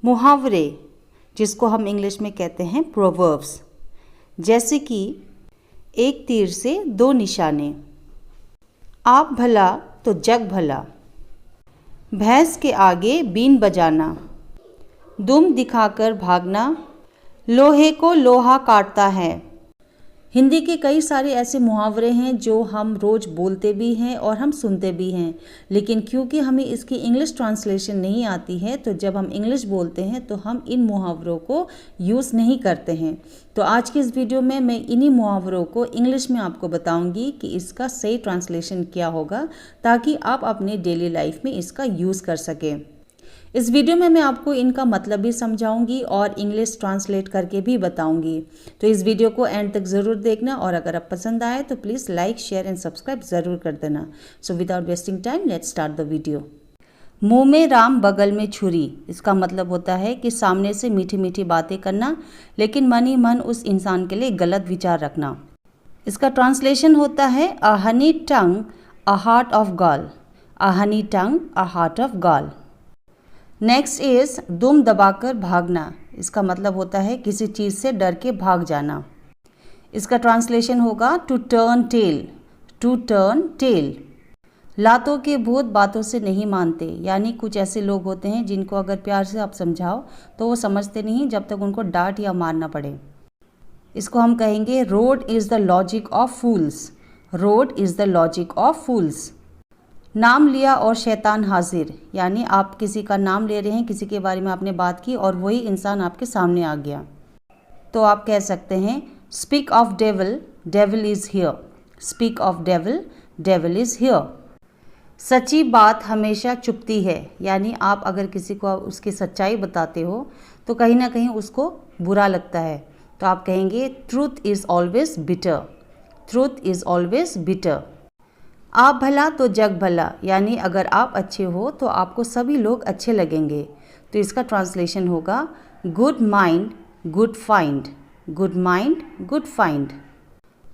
मुहावरे, जिसको हम इंग्लिश में कहते हैं प्रोवर्ब्स, जैसे कि एक तीर से दो निशाने, आप भला तो जग भला, भैंस के आगे बीन बजाना, दुम दिखाकर भागना, लोहे को लोहा काटता है। हिंदी के कई सारे ऐसे मुहावरे हैं जो हम रोज़ बोलते भी हैं और हम सुनते भी हैं, लेकिन क्योंकि हमें इसकी इंग्लिश ट्रांसलेशन नहीं आती है तो जब हम इंग्लिश बोलते हैं तो हम इन मुहावरों को यूज़ नहीं करते हैं। तो आज की इस वीडियो में मैं इन्हीं मुहावरों को इंग्लिश में आपको बताऊंगी कि इसका सही ट्रांसलेशन क्या होगा, ताकि आप अपने डेली लाइफ में इसका यूज़ कर सकें। इस वीडियो में मैं आपको इनका मतलब भी समझाऊंगी और इंग्लिश ट्रांसलेट करके भी बताऊंगी। तो इस वीडियो को एंड तक ज़रूर देखना और अगर आप पसंद आए तो please like, share and subscribe ज़रूर कर देना। So without wasting time let's start the video. मुंह में राम बगल में छुरी, इसका मतलब होता है कि सामने से मीठी मीठी बातें करना लेकिन मन ही मन उस इंसान के लिए गलत विचार रखना। इसका ट्रांसलेशन होता है a honey tongue a heart of gall, a honey tongue a heart of gall. Next is दुम दबाकर भागना, इसका मतलब होता है किसी चीज़ से डर के भाग जाना। इसका ट्रांसलेशन होगा to turn tail, to turn tail. लातों के भूत बातों से नहीं मानते, यानी कुछ ऐसे लोग होते हैं जिनको अगर प्यार से आप समझाओ तो वो समझते नहीं जब तक उनको डांट या मारना पड़े। इसको हम कहेंगे rod is the logic of fools, rod is the logic of fools. नाम लिया और शैतान हाजिर, यानी आप किसी का नाम ले रहे हैं, किसी के बारे में आपने बात की और वही इंसान आपके सामने आ गया, तो आप कह सकते हैं speak of devil, devil is here, speak of devil, devil is here. सच्ची बात हमेशा चुपती है, यानी आप अगर किसी को उसकी सच्चाई बताते हो तो कहीं ना कहीं उसको बुरा लगता है, तो आप कहेंगे truth is always bitter, truth is always bitter. आप भला तो जग भला, यानी अगर आप अच्छे हो तो आपको सभी लोग अच्छे लगेंगे, तो इसका ट्रांसलेशन होगा good mind good find, good mind good find.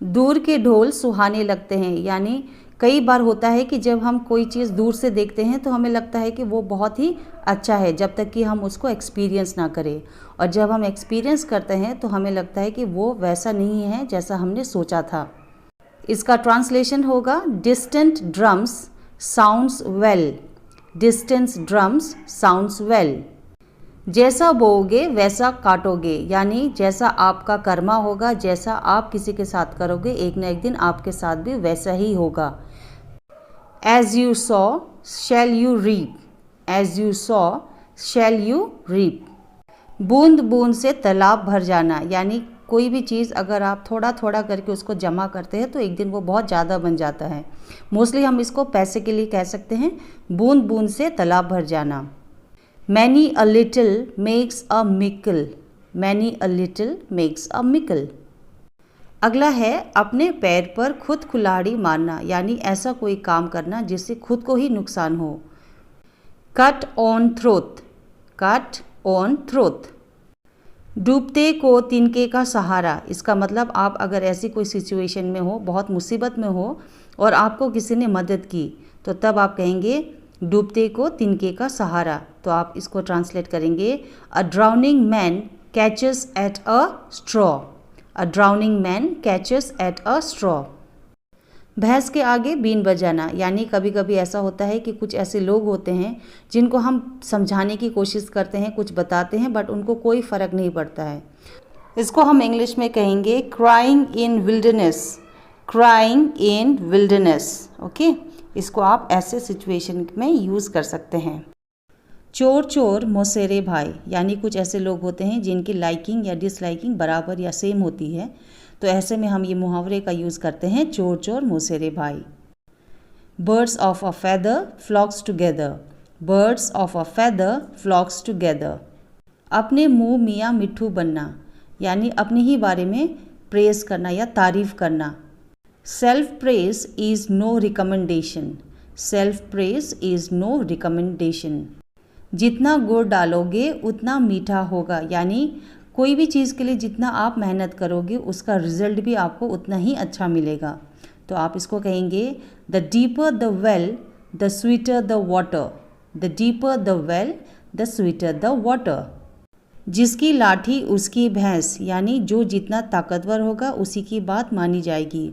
दूर के ढोल सुहाने लगते हैं, यानी कई बार होता है कि जब हम कोई चीज़ दूर से देखते हैं तो हमें लगता है कि वो बहुत ही अच्छा है जब तक कि हम उसको एक्सपीरियंस ना करें, और जब हम एक्सपीरियंस करते हैं तो हमें लगता है कि वो वैसा नहीं है जैसा हमने सोचा था। इसका ट्रांसलेशन होगा distant drums sounds well, distant drums sounds well. जैसा बोओगे वैसा काटोगे, यानी जैसा आपका कर्मा होगा, जैसा आप किसी के साथ करोगे एक ना एक दिन आपके साथ भी वैसा ही होगा। As you sow shall you reap, as you sow shall you reap. बूंद बूंद से तालाब भर जाना, यानी कोई भी चीज़ अगर आप थोड़ा थोड़ा करके उसको जमा करते हैं तो एक दिन वो बहुत ज़्यादा बन जाता है। मोस्टली हम इसको पैसे के लिए कह सकते हैं, बूंद बूंद से तालाब भर जाना। Many a little makes a mickle, many a little makes a mickle. अगला है अपने पैर पर खुद कुल्हाड़ी मारना, यानी ऐसा कोई काम करना जिससे खुद को ही नुकसान हो। Cut on throat, cut on throat. डूबते को तिनके का सहारा, इसका मतलब आप अगर ऐसी कोई सिचुएशन में हो, बहुत मुसीबत में हो और आपको किसी ने मदद की, तो तब आप कहेंगे डूबते को तिनके का सहारा। तो आप इसको ट्रांसलेट करेंगे a drowning man catches at a straw, a drowning man catches at a straw. भैंस के आगे बीन बजाना, यानी कभी कभी ऐसा होता है कि कुछ ऐसे लोग होते हैं जिनको हम समझाने की कोशिश करते हैं, कुछ बताते हैं, बट उनको कोई फ़र्क नहीं पड़ता है। इसको हम इंग्लिश में कहेंगे crying in wilderness, crying in wilderness. Okay, इसको आप ऐसे सिचुएशन में यूज़ कर सकते हैं। चोर चोर मौसेरे भाई, यानी कुछ ऐसे लोग होते हैं जिनकी लाइकिंग या डिसलाइकिंग बराबर या सेम होती है, तो ऐसे में हम ये मुहावरे का यूज़ करते हैं चोर चोर मौसेरे भाई। Birds of a feather flocks together, birds of a feather flocks together. अपने मुंह मियाँ मिट्ठू बनना, यानी अपने ही बारे में प्रेज़ करना या तारीफ़ करना। Self praise is no recommendation, self praise is no recommendation. जितना गुड़ डालोगे उतना मीठा होगा, यानी कोई भी चीज़ के लिए जितना आप मेहनत करोगे उसका रिजल्ट भी आपको उतना ही अच्छा मिलेगा। तो आप इसको कहेंगे the deeper the well the sweeter the water, the deeper the well the sweeter the water. जिसकी लाठी उसकी भैंस, यानी जो जितना ताकतवर होगा उसी की बात मानी जाएगी।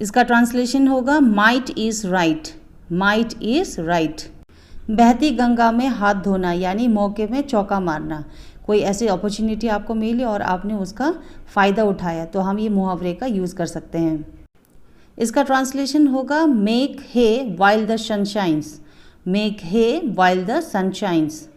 इसका ट्रांसलेशन होगा might is right, might is right. बहती गंगा में हाथ धोना, यानी मौके में चौका मारना। कोई ऐसी अपॉर्चुनिटी आपको मिली और आपने उसका फ़ायदा उठाया, तो हम ये मुहावरे का यूज़ कर सकते हैं। इसका ट्रांसलेशन होगा make hay while the sun shines, make hay while the sun shines.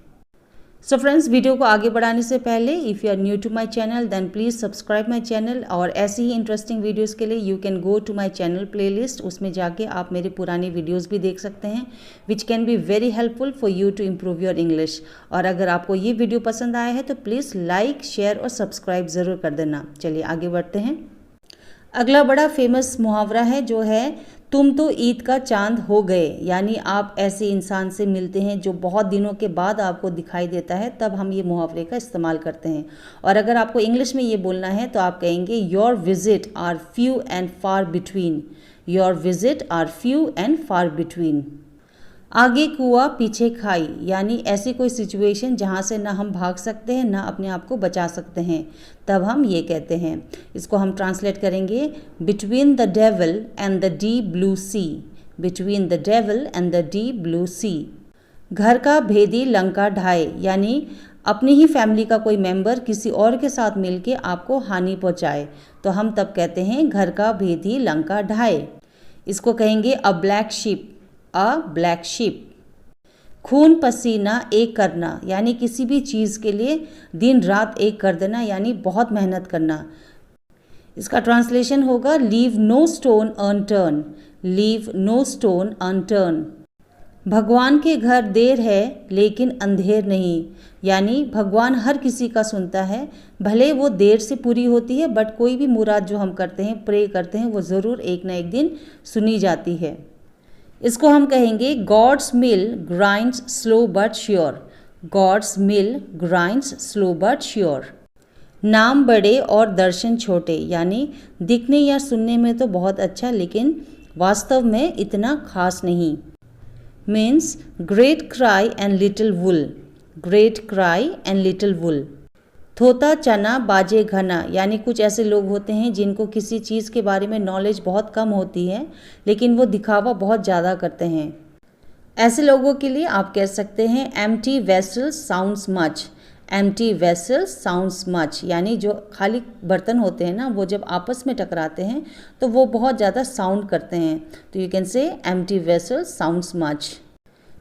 So friends, video को आगे बढ़ाने से पहले if you are new to my channel then please subscribe my channel, और ऐसी ही इंटरेस्टिंग वीडियोस के लिए you can go to my channel playlist. उसमें जाके आप मेरे पुराने वीडियोस भी देख सकते हैं which can be very helpful for you to improve your English. और अगर आपको ये वीडियो पसंद आया है तो प्लीज़ लाइक, शेयर और सब्सक्राइब ज़रूर कर देना। चलिए आगे बढ़ते हैं। अगला बड़ा फेमस मुहावरा है जो है तुम तो ईद का चांद हो गए, यानी आप ऐसे इंसान से मिलते हैं जो बहुत दिनों के बाद आपको दिखाई देता है, तब हम ये मुहावरे का इस्तेमाल करते हैं। और अगर आपको इंग्लिश में ये बोलना है तो आप कहेंगे your visit are few and far between, your visit are few and far between. आगे कुआ पीछे खाई, यानी ऐसी कोई सिचुएशन जहाँ से ना हम भाग सकते हैं ना अपने आप को बचा सकते हैं, तब हम ये कहते हैं। इसको हम ट्रांसलेट करेंगे between the devil and the deep blue sea, between the devil and the deep blue sea. घर का भेदी लंका ढाए, यानी अपनी ही फैमिली का कोई मेंबर किसी और के साथ मिलके आपको हानि पहुंचाए, तो हम तब कहते हैं घर का भेदी लंका ढाए। इसको कहेंगे अ ब्लैक शिप, अ ब्लैक शिप। खून पसीना एक करना, यानी किसी भी चीज़ के लिए दिन रात एक कर देना, यानी बहुत मेहनत करना। इसका ट्रांसलेशन होगा leave no stone unturned, leave no stone unturned. भगवान के घर देर है लेकिन अंधेर नहीं, यानी भगवान हर किसी का सुनता है, भले वो देर से पूरी होती है बट कोई भी मुराद जो हम करते हैं, प्रे करते हैं, वो ज़रूर एक ना एक दिन सुनी जाती है। इसको हम कहेंगे God's mill grinds slow but sure, God's mill grinds slow but sure. नाम बड़े और दर्शन छोटे, यानी दिखने या सुनने में तो बहुत अच्छा लेकिन वास्तव में इतना खास नहीं। Means great cry and little wool, great cry and little wool. थोता चना बाजे घना, यानी कुछ ऐसे लोग होते हैं जिनको किसी चीज़ के बारे में नॉलेज बहुत कम होती है लेकिन वो दिखावा बहुत ज़्यादा करते हैं। ऐसे लोगों के लिए आप कह सकते हैं empty vessels sounds much, empty vessels sounds much, यानी जो खाली बर्तन होते हैं ना, वो जब आपस में टकराते हैं तो वो बहुत ज़्यादा साउंड करते हैं, तो you can say empty vessels sounds much.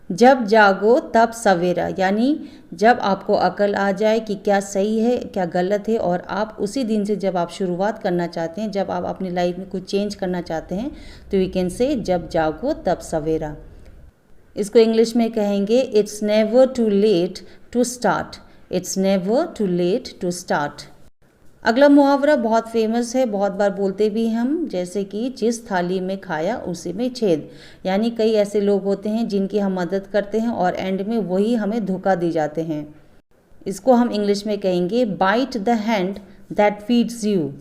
जब जागो तब सवेरा, यानी जब आपको अकल आ जाए कि क्या सही है क्या गलत है, और आप उसी दिन से जब आप शुरुआत करना चाहते हैं, जब आप अपनी लाइफ में कुछ चेंज करना चाहते हैं, तो वी कैन से जब जागो तब सवेरा। इसको इंग्लिश में कहेंगे it's never too late to start, it's never too late to start. अगला मुहावरा बहुत फेमस है, बहुत बार बोलते भी हम, जैसे कि जिस थाली में खाया उसी में छेद, यानी कई ऐसे लोग होते हैं जिनकी हम मदद करते हैं और एंड में वही हमें धोखा दे जाते हैं। इसको हम इंग्लिश में कहेंगे bite the hand that feeds you,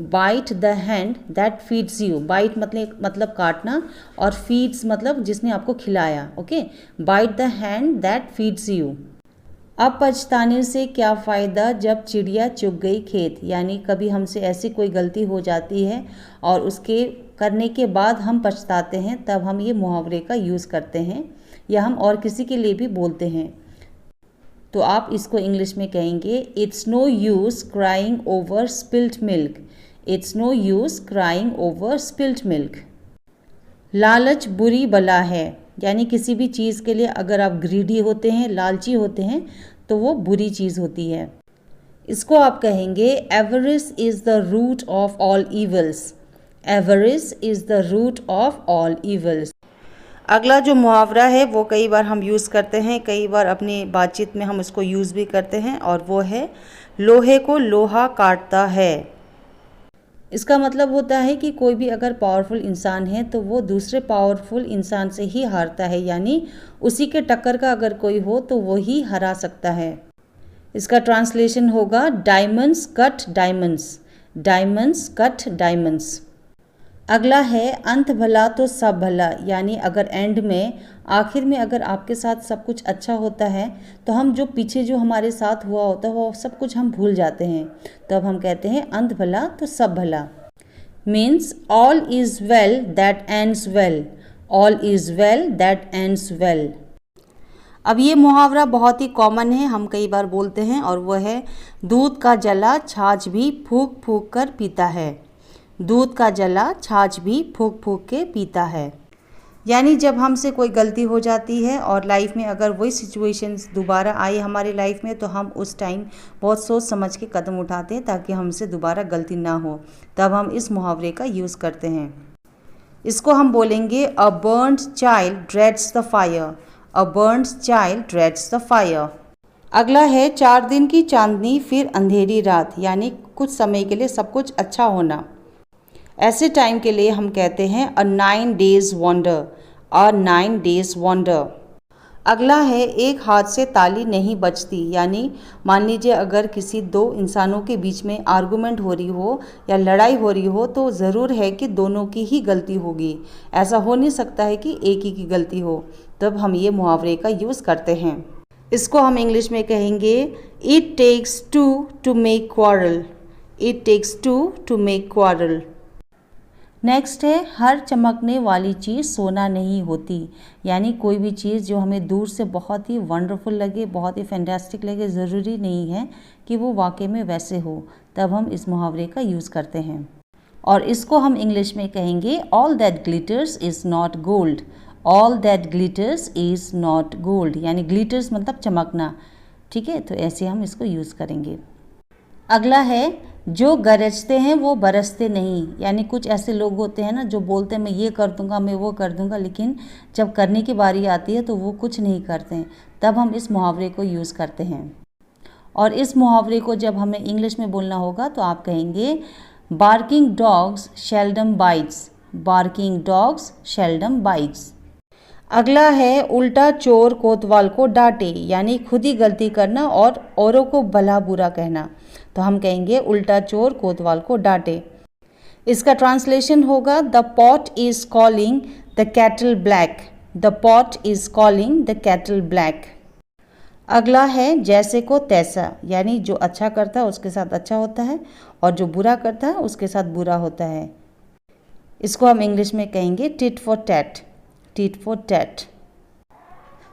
bite the hand that feeds you. Bite मतलब काटना और फीड्स मतलब जिसने आपको खिलाया। Okay, bite the hand that feeds you. अब पछताने से क्या फ़ायदा जब चिड़िया चुग गई खेत, यानी कभी हमसे ऐसी कोई गलती हो जाती है और उसके करने के बाद हम पछताते हैं, तब हम ये मुहावरे का यूज़ करते हैं, या हम और किसी के लिए भी बोलते हैं। तो आप इसको इंग्लिश में कहेंगे it's no use crying over spilled milk, it's no use crying over spilled milk. लालच बुरी बला है, यानी किसी भी चीज़ के लिए अगर आप ग्रीडी होते हैं, लालची होते हैं, तो वो बुरी चीज़ होती है। इसको आप कहेंगे avarice is the root of all evils, avarice is the root of all evils. अगला जो मुहावरा है वो कई बार हम यूज़ करते हैं, कई बार अपनी बातचीत में हम उसको यूज़ भी करते हैं, और वो है लोहे को लोहा काटता है। इसका मतलब होता है कि कोई भी अगर पावरफुल इंसान है तो वो दूसरे पावरफुल इंसान से ही हारता है, यानी उसी के टक्कर का अगर कोई हो तो वो ही हरा सकता है। इसका ट्रांसलेशन होगा diamonds cut diamonds, diamonds cut diamonds. अगला है अंत भला तो सब भला, यानी अगर एंड में, आखिर में अगर आपके साथ सब कुछ अच्छा होता है तो हम जो पीछे जो हमारे साथ हुआ होता है वो सब कुछ हम भूल जाते हैं। तब हम कहते हैं अंत भला तो सब भला। Means all is well that ends well, all is well that ends well. अब ये मुहावरा बहुत ही कॉमन है, हम कई बार बोलते हैं, और वह है दूध का जला छाछ भी फूंक फूंक कर पीता है। दूध का जला छाछ भी फूंक फूंक के पीता है, यानी जब हमसे कोई गलती हो जाती है और लाइफ में अगर वही सिचुएशंस दोबारा आए हमारी लाइफ में तो हम उस टाइम बहुत सोच समझ के कदम उठाते हैं ताकि हमसे दोबारा गलती ना हो। तब हम इस मुहावरे का यूज़ करते हैं। इसको हम बोलेंगे a burned child dreads the fire, a burned child dreads the fire. अगला है 4 दिन की चांदनी फिर अंधेरी रात, यानी कुछ समय के लिए सब कुछ अच्छा होना। ऐसे टाइम के लिए हम कहते हैं अ 9 days वंडर, अ 9 days वंडर। अगला है एक हाथ से ताली नहीं बजती, यानी मान लीजिए अगर किसी 2 इंसानों के बीच में आर्गुमेंट हो रही हो या लड़ाई हो रही हो तो ज़रूर है कि दोनों की ही गलती होगी, ऐसा हो नहीं सकता है कि एक ही की गलती हो। तब हम ये मुहावरे का यूज़ करते हैं। इसको हम इंग्लिश में कहेंगे it takes 2 to make quarrel, it takes 2 to make quarrel। Next है हर चमकने वाली चीज़ सोना नहीं होती, यानी कोई भी चीज़ जो हमें दूर से बहुत ही वंडरफुल लगे, बहुत ही फैंटास्टिक लगे, ज़रूरी नहीं है कि वो वाकई में वैसे हो। तब हम इस मुहावरे का यूज़ करते हैं, और इसको हम इंग्लिश में कहेंगे all that glitters is not gold, all that glitters is not gold, यानी ग्लिटर्स मतलब चमकना। ठीक है, तो ऐसे हम इसको यूज़ करेंगे। अगला है जो गरजते हैं वो बरसते नहीं, यानी कुछ ऐसे लोग होते हैं ना जो बोलते हैं मैं ये कर दूंगा, मैं वो कर दूंगा, लेकिन जब करने की बारी आती है तो वो कुछ नहीं करते हैं। तब हम इस मुहावरे को यूज़ करते हैं, और इस मुहावरे को जब हमें इंग्लिश में बोलना होगा तो आप कहेंगे barking dogs seldom bytes, barking dogs seldom bytes. अगला है उल्टा चोर कोतवाल को डांटे, यानी खुद ही गलती करना और औरों को भला बुरा कहना। तो हम कहेंगे उल्टा चोर कोतवाल को डांटे। इसका ट्रांसलेशन होगा the pot is calling the cattle black, the pot is calling the cattle black. अगला है जैसे को तैसा, यानी जो अच्छा करता है उसके साथ अच्छा होता है और जो बुरा करता है उसके साथ बुरा होता है। इसको हम इंग्लिश में कहेंगे tit for tat, tit for tat.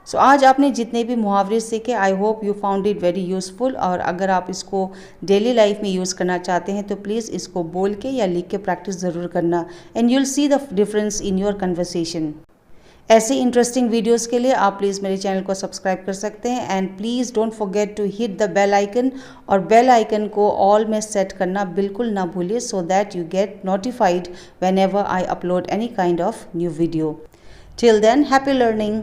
So आज आपने जितने भी मुहावरे सीखे I hope you found it very useful, और अगर आप इसको डेली लाइफ में यूज़ करना चाहते हैं तो प्लीज़ इसको बोल के या लिख के प्रैक्टिस ज़रूर करना, and you will see the difference in your conversation. ऐसे इंटरेस्टिंग वीडियोस के लिए आप प्लीज़ मेरे चैनल को सब्सक्राइब कर सकते हैं, and please don't forget to hit the bell icon, और बेल आइकन को ऑल में सेट करना बिल्कुल ना भूलिए, so that you get notified whenever I upload any kind of new video. Till then, happy learning.